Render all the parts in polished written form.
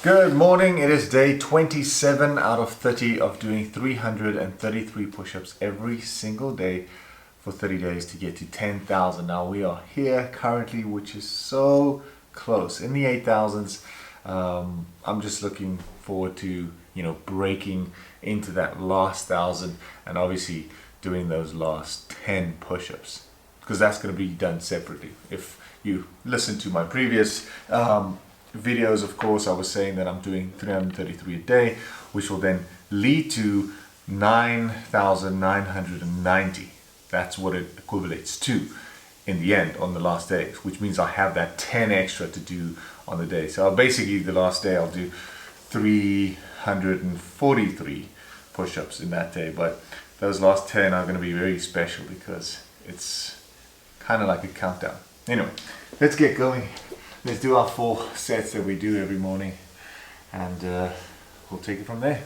Good morning, it is day 27 out of 30 of doing 333 push-ups every single day for 30 days to get to 10,000. Now we are here currently, which is so close, in the 8,000s. I'm just looking forward to, breaking into that last 1,000 and obviously doing those last 10 push-ups, because that's going to be done separately. If you listen to my previous videos, of course, I was saying that I'm doing 333 a day, which will then lead to 9,990. That's what it equivalates to in the end on the last day, which means I have that 10 extra to do on the day. So basically the last day I'll do 343 push-ups in that day, but those last 10 are going to be very special because it's kind of like a countdown. Anyway, let's get going. Let's do our 4 sets that we do every morning, and we'll take it from there.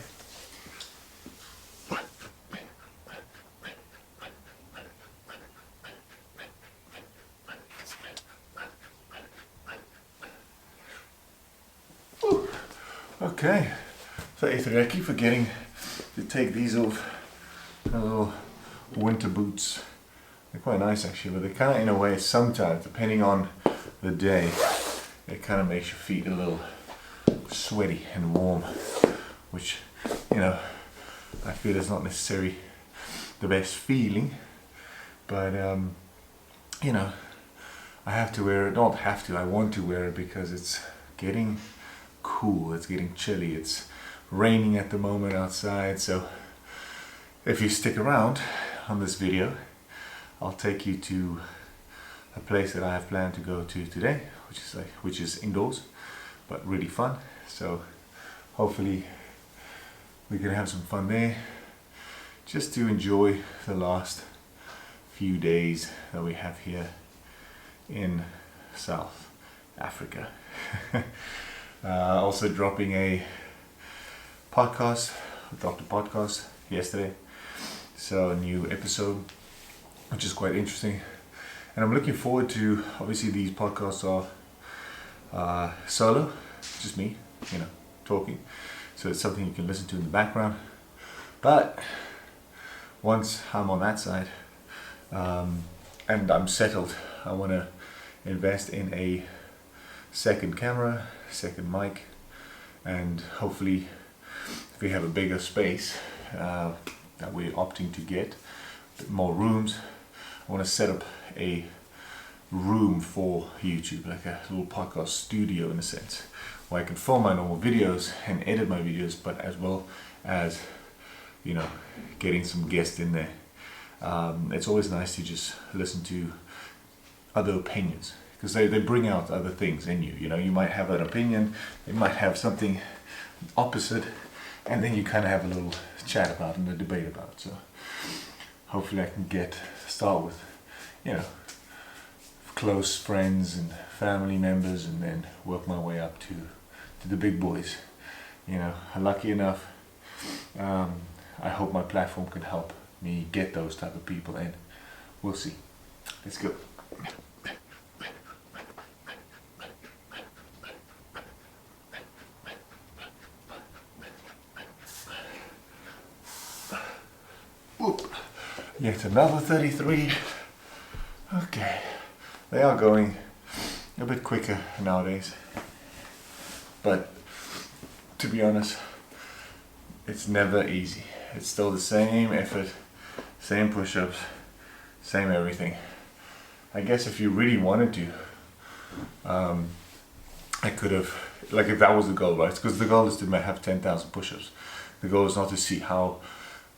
Ooh. Okay, so I keep forgetting to take these off. Little winter boots. They're quite nice actually, but they're kind of, in a way, sometimes, depending on the day, it kind of makes your feet a little sweaty and warm, which, I feel is not necessarily the best feeling, but I have to wear it. Don't have to, I want to wear it because it's getting cool, it's getting chilly, it's raining at the moment outside. So if you stick around on this video, I'll take you to a place that I have planned to go to today, which is indoors, but really fun. So hopefully we can have some fun there, just to enjoy the last few days that we have here in South Africa. Also dropping a podcast, Dr. Podcast, yesterday. So a new episode, which is quite interesting. And I'm looking forward to, obviously these podcasts are solo, just me, talking. So it's something you can listen to in the background. But once I'm on that side and I'm settled, I want to invest in a second camera, second mic, and hopefully if we have a bigger space that we're opting to get, more rooms, I want to set up a room for YouTube, like a little podcast studio in a sense, where I can film my normal videos and edit my videos, but as well as, getting some guests in there. It's always nice to just listen to other opinions, because they bring out other things in you. You might have an opinion, they might have something opposite, and then you kind of have a little chat about it and a debate about it. So hopefully I can start with, close friends and family members, and then work my way up to the big boys. Lucky enough, I hope my platform can help me get those type of people in. We'll see. Let's go. Whoop. Yet another 33. Okay, they are going a bit quicker nowadays, but to be honest, it's never easy. It's still the same effort, same push-ups, same everything. I guess if you really wanted to, I could have, like, if that was the goal, right? Because the goal is to have 10,000 push-ups. The goal is not to see how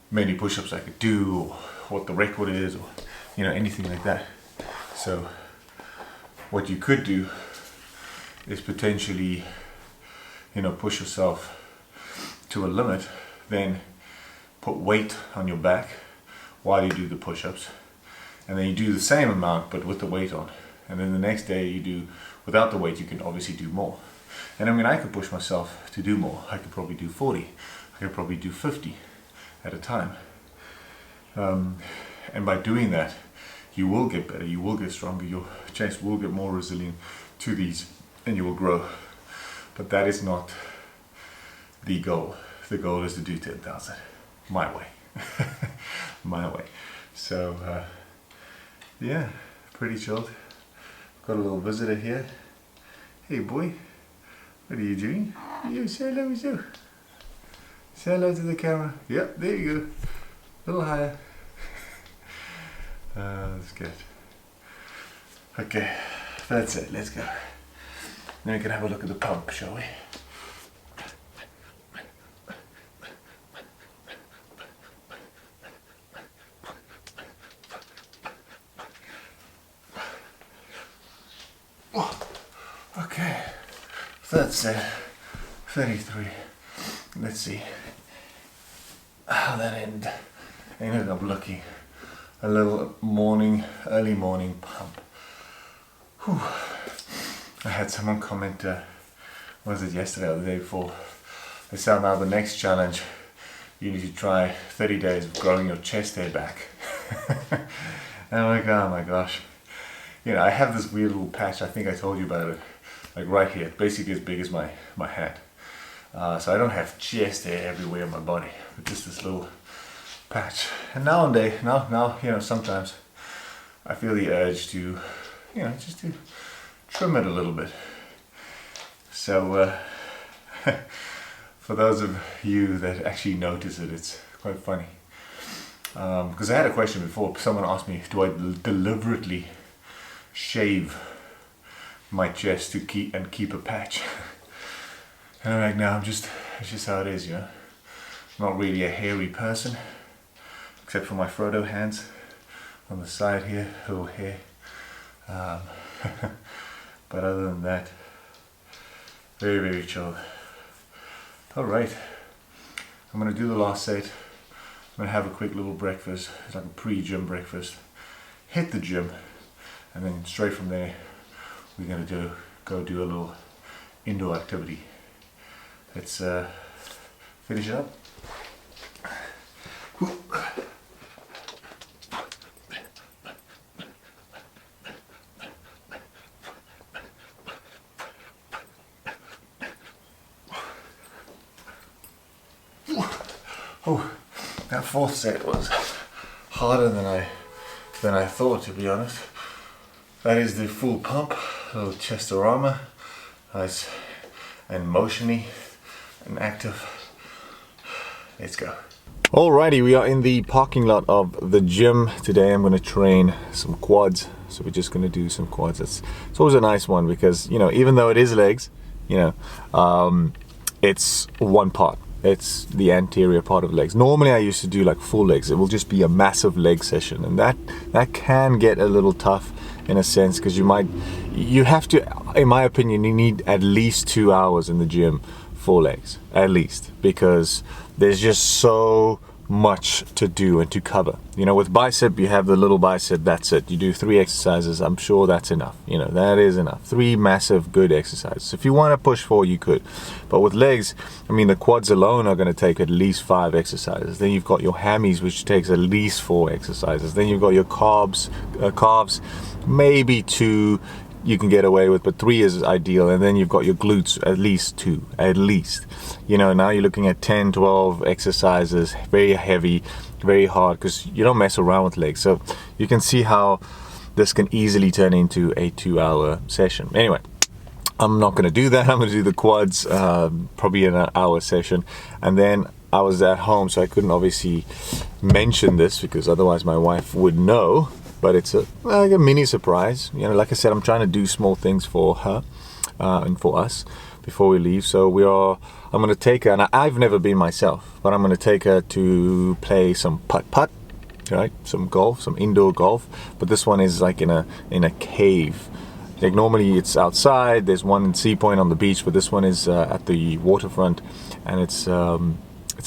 many push-ups I could do, or what the record is, or anything like that. So what you could do is potentially push yourself to a limit, then put weight on your back while you do the push-ups, and then you do the same amount but with the weight on, and then the next day you do without the weight. You can obviously do more, and I could push myself to do more. I could probably do 40, I could probably do 50 at a time, and by doing that you will get better, you will get stronger, your chest will get more resilient to these, and you will grow. But that is not the goal. The goal is to do 10,000 my way. My way. So yeah, pretty chilled. Got a little visitor here. Hey boy, what are you doing? You say hello, so. Say hello to the camera. Yep, there you go. A little higher. That's good. Okay, that's it. Let's go. Now we can have a look at the pump, shall we? Okay, that's 33. Let's see how that ended up looking. A little early morning pump. Whew. I had someone comment, was it yesterday or the day before? They said now the next challenge, you need to try 30 days of growing your chest hair back. And I'm like, oh my gosh. You know, I have this weird little patch, I think I told you about it, like right here, basically as big as my hand. So I don't have chest hair everywhere on my body, but just this little patch. And now, you know, sometimes I feel the urge to, you know, just to trim it a little bit. So for those of you that actually notice it, it's quite funny. Because I had a question before, someone asked me, do I deliberately shave my chest to keep a patch? And I'm like, no, it's just how it is, you know. I'm not really a hairy person, except for my Frodo hands on the side here, little hair. But other than that, very, very chill. Alright, I'm going to do the last set. I'm going to have a quick little breakfast. It's like a pre-gym breakfast. Hit the gym, and then straight from there, we're going to go do a little indoor activity. Let's finish it up. Oh, that fourth set was harder than I thought, to be honest. That is the full pump, little chestorama, nice and motiony and active. Let's go. Alrighty, we are in the parking lot of the gym. Today I'm going to train some quads. So we're just going to do some quads. It's always a nice one because, you know, even though it is legs, you know, it's one part. It's the anterior part of legs. Normally I used to do like full legs. It will just be a massive leg session, and that can get a little tough in a sense, because you have to, in my opinion, you need at least 2 hours in the gym for legs, at least, because there's just so much to do and to cover. You know, with bicep, you have the little bicep, that's it. You do 3 exercises, I'm sure that's enough. You know, that is enough. 3 massive good exercises. If you want to push 4, you could. But with legs, I mean, the quads alone are going to take at least 5 exercises. Then you've got your hammies, which takes at least 4 exercises. Then you've got your calves, maybe 2 you can get away with, but 3 is ideal. And then you've got your glutes, at least 2, at least. You know, now you're looking at 10, 12 exercises, very heavy, very hard, because you don't mess around with legs. So you can see how this can easily turn into a 2-hour session. Anyway, I'm not going to do that. I'm going to do the quads, probably an hour session. And then I was at home, so I couldn't obviously mention this because otherwise my wife would know. But it's like a mini surprise. You know, like I said, I'm trying to do small things for her and for us before we leave. So I'm going to take her, and I've never been myself, but I'm going to take her to play some putt-putt, right? Some golf, some indoor golf. But this one is like in a cave. Like normally it's outside. There's one in Sea Point on the beach, but this one is at the waterfront, and it's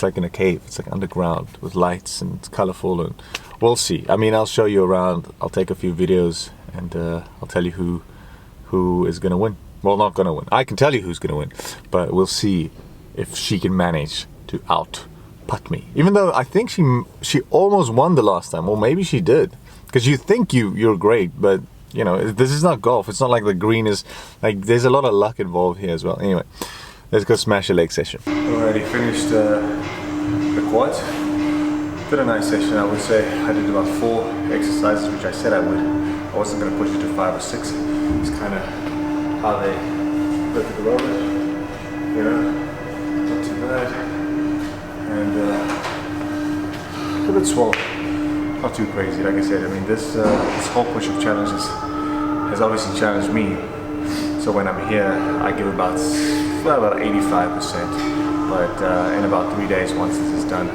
like in a cave. It's like underground with lights, and it's colorful, and we'll see. I mean, I'll show you around. I'll take a few videos, and I'll tell you who is gonna win. Well, not gonna win. I can tell you who's gonna win, but we'll see if she can manage to out-putt me. Even though I think she almost won the last time, or maybe she did, because you think you're great, but you know, this is not golf. It's not like the green is like. There's a lot of luck involved here as well. Anyway, Let's go smash a leg session. Already finished the quads. Did a nice session, I would say. I did about 4 exercises, which I said I would. I wasn't going to push it to 5 or 6. It's kind of how they look at the robot. You know, not too bad. And a bit swole. Not too crazy, like I said. I mean, this whole push-up challenge has obviously challenged me. So when I'm here, I give about 85%. But in about 3 days, once this is done,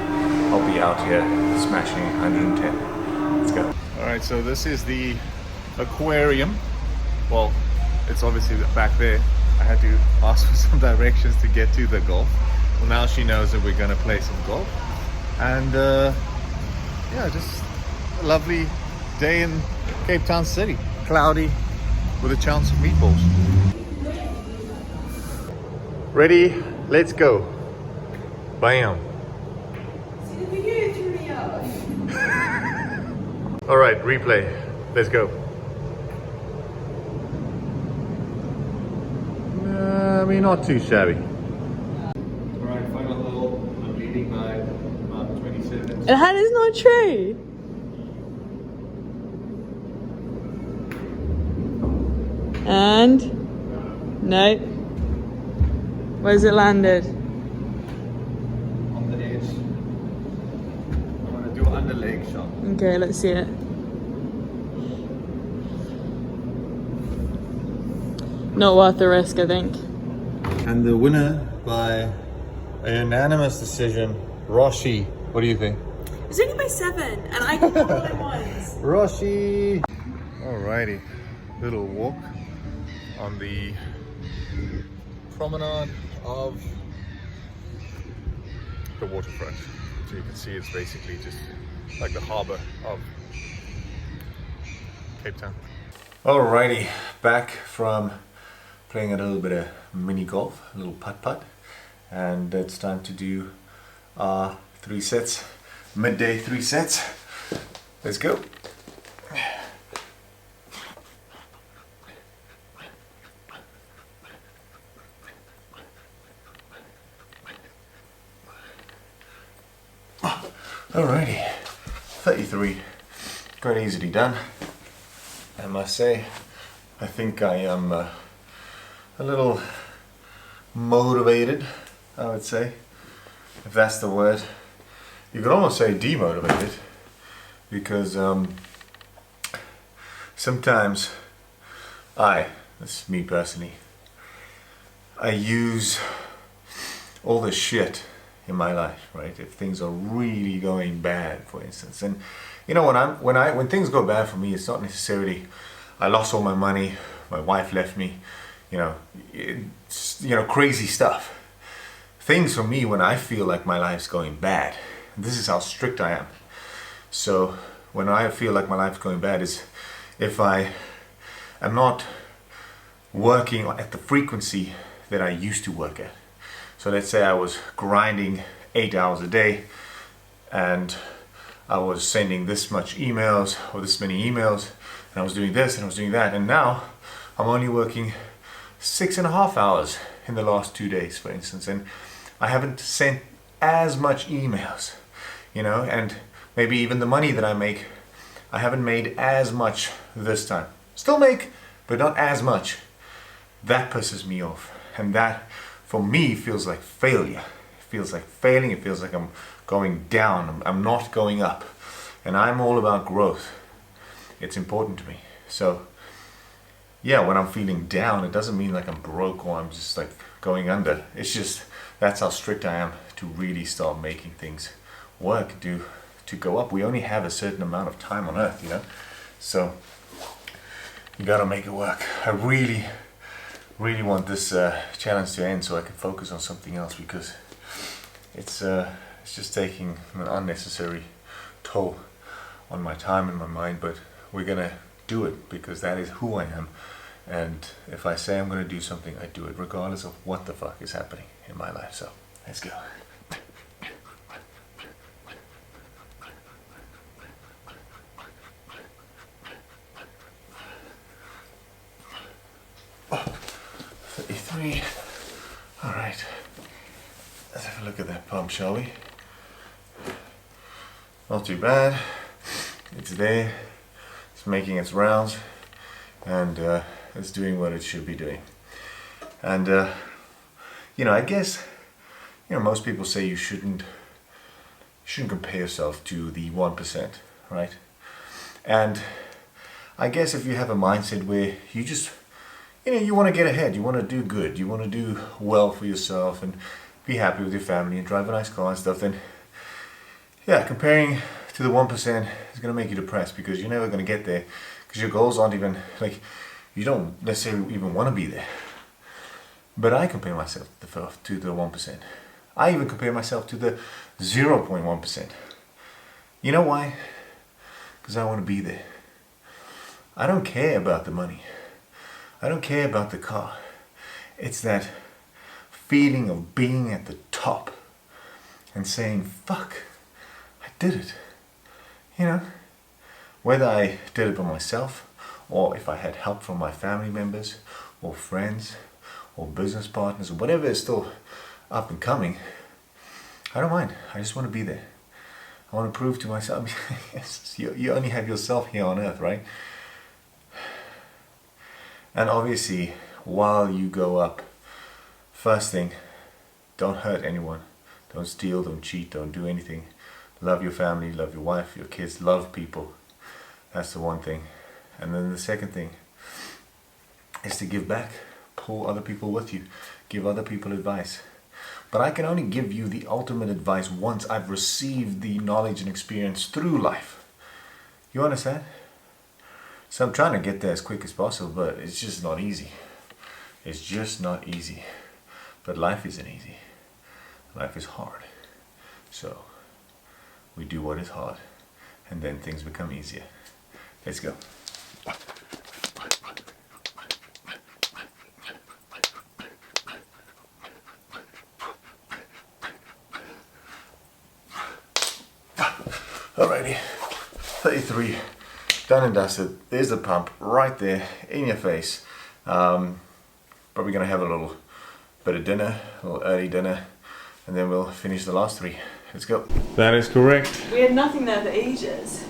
I'll be out here smashing 110. Let's go. All right, so this is the aquarium. Well, it's obviously back there. I had to ask for some directions to get to the golf. Well, now she knows that we're gonna play some golf. And yeah, just a lovely day in Cape Town City. Cloudy with a chance of meatballs. Ready? Let's go. Bam. All right, replay. Let's go. I mean, not too shabby. All right, final hole. I'm leading by about 27. That is not true. And no. Where's it landed? On the edge. I'm gonna do an underleg shot. Okay, let's see it. Not worth the risk, I think. And the winner by a unanimous decision, Roche. What do you think? It's only by 7, and I can all at once. Roche. Alrighty, little walk on the promenade of the waterfront. So you can see it's basically just like the harbor of Cape Town. Alrighty, back from playing a little bit of mini golf, a little putt-putt, and it's time to do our 3 sets, midday 3 sets. Let's go. Alrighty, 33, quite easily done, I must say. I think I am a little motivated, I would say, if that's the word. You could almost say demotivated, because sometimes that's me personally, I use all this shit in my life, right? If things are really going bad, for instance, and you know, when things go bad for me, it's not necessarily I lost all my money, my wife left me, crazy stuff. Things for me when I feel like my life's going bad. This is how strict I am. So when I feel like my life's going bad is if I am not working at the frequency that I used to work at. So let's say I was grinding 8 hours a day and I was sending this much emails or this many emails, and I was doing this and I was doing that, and now I'm only working 6.5 hours in the last 2 days, for instance, and I haven't sent as much emails, and maybe even the money that I make, I haven't made as much this time. Still make, but not as much. That pisses me off, and that for me feels like failure. It feels like failing. It feels like I'm going down. I'm not going up, and I'm all about growth. It's important to me. So yeah, when I'm feeling down, it doesn't mean like I'm broke or I'm just like going under. It's just that's how strict I am to really start making things work, to go up. We only have a certain amount of time on earth, so you gotta make it work. I really want this challenge to end so I can focus on something else, because it's just taking an unnecessary toll on my time and my mind. But we're gonna do it because that is who I am, and if I say I'm gonna do something, I do it regardless of what the fuck is happening in my life. So let's go. Oh, 33. All right. a look at that pump, shall we? Not too bad. It's there. It's making its rounds, and it's doing what it should be doing. And I guess most people say you shouldn't compare yourself to the 1%, right? And I guess if you have a mindset where you just you want to get ahead, you want to do good, you want to do well for yourself and be happy with your family and drive a nice car and stuff, then yeah, comparing to the 1% is going to make you depressed, because you're never going to get there, because your goals aren't even, you don't necessarily even want to be there. But I compare myself to the 1%. I even compare myself to the 0.1%. You know why? Because I want to be there. I don't care about the money. I don't care about the car. It's that feeling of being at the top and saying, fuck, I did it. Whether I did it by myself, or if I had help from my family members or friends or business partners or whatever is still up and coming, I don't mind. I just want to be there. I want to prove to myself. You only have yourself here on earth, right? And obviously, while you go up, first thing, don't hurt anyone. Don't steal, don't cheat, don't do anything. Love your family, love your wife, your kids, love people. That's the one thing. And then the second thing is to give back. Pull other people with you. Give other people advice. But I can only give you the ultimate advice once I've received the knowledge and experience through life. You understand? So I'm trying to get there as quick as possible, but it's just not easy. It's just not easy. But life isn't easy. Life is hard. So we do what is hard, and then things become easier. Let's go. Alrighty, 33, done and dusted. There's the pump right there in your face. Probably gonna have a little bit of dinner, a little early dinner, and then we'll finish the last 3. Let's go. That is correct. We had nothing there for ages.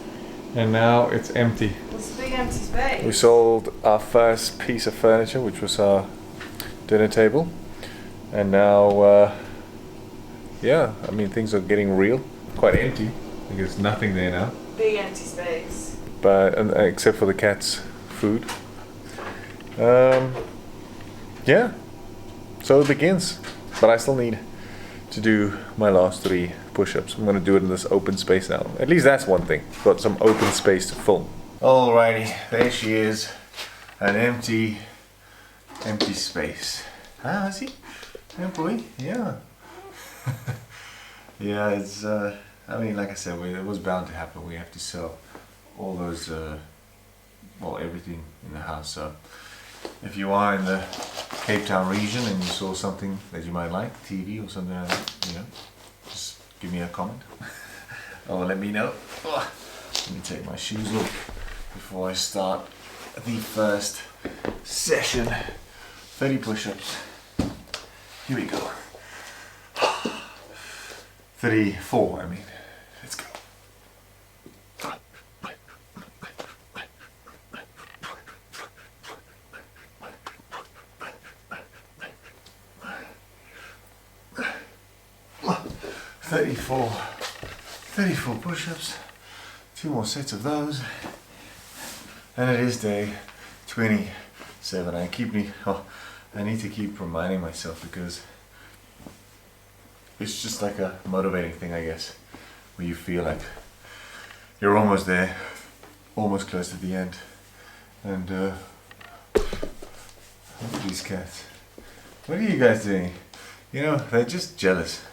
And now it's empty. It's a big empty space. We sold our first piece of furniture, which was our dinner table. And now, things are getting real. Quite empty. There's nothing there now. Big empty space. But except for the cat's food. So it begins. But I still need to do my last 3 push-ups. I'm going to do it in this open space now. At least that's one thing. Got some open space to film. Alrighty, there she is. An empty space. Ah, see? Yeah, boy. Yeah. Yeah, it's like I said, it was bound to happen. We have to sell all those, everything in the house. So if you are in the Cape Town region and you saw something that you might like, TV or something like that, just give me a comment. Or let me know. Let me take my shoes off before I start the first session. 30 push-ups. Here we go. 34, I mean. Let's go. Thirty-four push-ups. 2 more sets of those. And it is day 27. I need to keep reminding myself, because it's just like a motivating thing, I guess, where you feel like you're almost there, almost close to the end. And look at these cats. What are you guys doing? They're just jealous,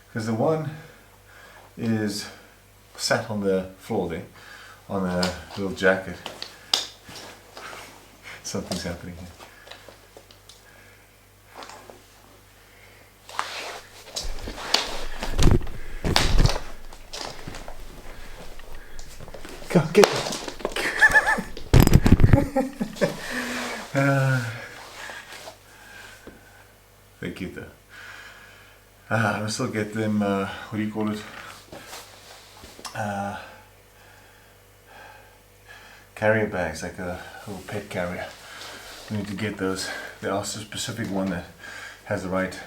because the one is sat on the floor there on a little jacket. Something's happening here. Go, get They're cute though. I still get them, what do you call it? Carrier bags, like a little pet carrier. We need to get those. There are a specific one that has the right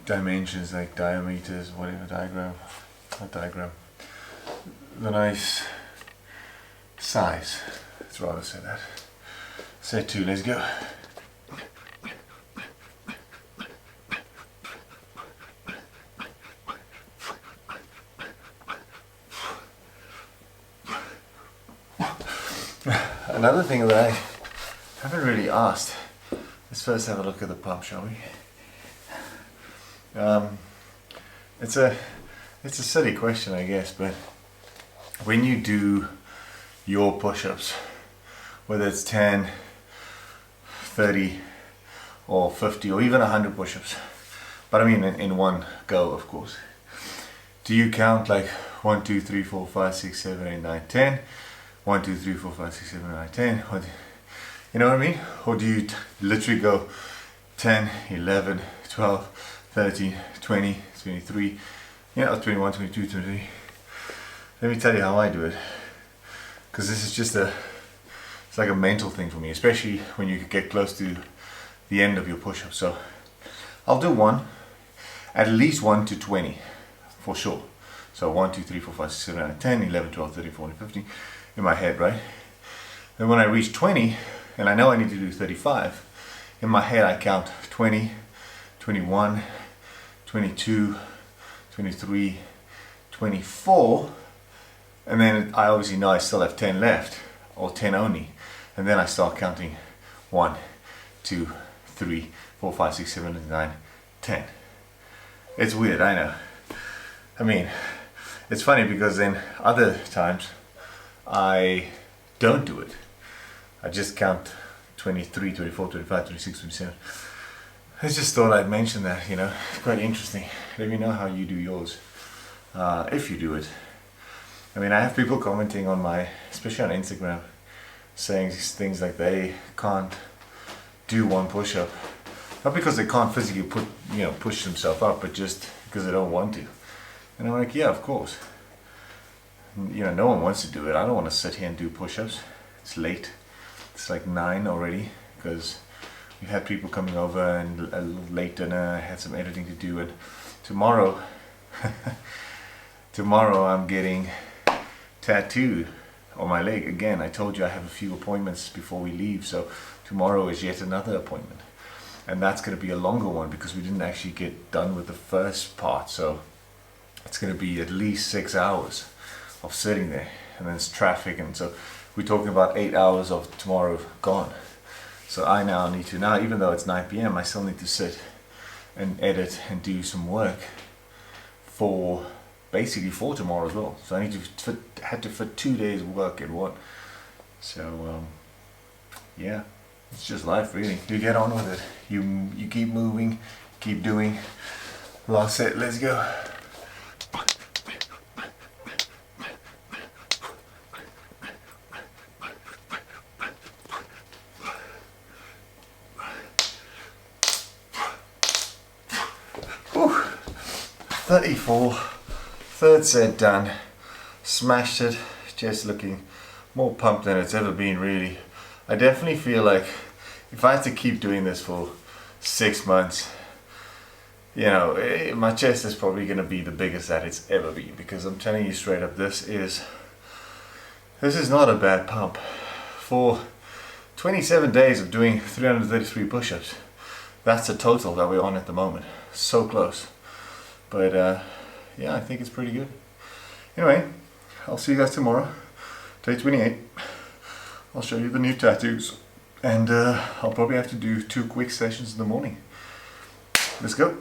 dimensions, like diameters, whatever, not diagram, the nice size. Let's rather say that. Set 2, let's go. Another thing that I haven't really asked, let's first have a look at the pump, shall we? It's a silly question, I guess, but when you do your push-ups, whether it's 10, 30 or 50 or even 100 push-ups, but I mean in one go, of course, do you count like 1, 2, 3, 4, 5, 6, 7, 8, 9, 10? 1, 2, 3, 4, 5, 6, 7, 8, 9, 10. You know what I mean? Or do you literally go 10, 11, 12, 13, 20, 23, 21, 22, 23. Let me tell you how I do it. Because this is just it's like a mental thing for me, especially when you get close to the end of your push-up. So I'll do at least 1 to 20 for sure. So 1, 2, 3, 4, 5, 6, 7, 8, 9, 10, 11, 12, 13, 14, 15 in my head, right? Then when I reach 20, and I know I need to do 35, in my head I count 20, 21, 22, 23, 24, and then I obviously know I still have 10 left, or 10 only, and then I start counting 1, 2, 3, 4, 5, 6, 7, 8, 9, 10. It's weird, I know. I mean, it's funny because then other times I don't do it. I just count 23, 24, 25, 26, 27. I just thought I'd mention that, you know, it's quite interesting. Let me know how you do yours, if you do it. I mean, I have people commenting on especially on Instagram, saying things like they can't do one push-up. Not because they can't physically push themselves up, but just because they don't want to. And I'm like, yeah, of course. You know, no one wants to do it. I don't want to sit here and do push-ups. It's late. It's like 9 already because we've had people coming over and a late dinner. I had some editing to do, and tomorrow I'm getting tattooed on my leg again. I told you I have a few appointments before we leave, so tomorrow is yet another appointment, and that's going to be a longer one because we didn't actually get done with the first part, so it's going to be at least 6 hours of sitting there, and then it's traffic, and so we're talking about 8 hours of tomorrow gone. So I now need to, even though it's 9 p.m, I still need to sit and edit and do some work for basically for tomorrow as well. So I need to had to fit 2 days work in one. So yeah, it's just life really. You get on with it. You keep moving, keep doing. Last set, let's go. Whew. 34, third set done, smashed it, just looking more pumped than it's ever been really. I definitely feel like if I had to keep doing this for 6 months, you know, my chest is probably going to be the biggest that it's ever been, because I'm telling you straight up, this is not a bad pump. For 27 days of doing 333 push-ups, that's the total that we're on at the moment. So close. But yeah, I think it's pretty good. Anyway, I'll see you guys tomorrow, day 28. I'll show you the new tattoos, and I'll probably have to do 2 quick sessions in the morning. Let's go.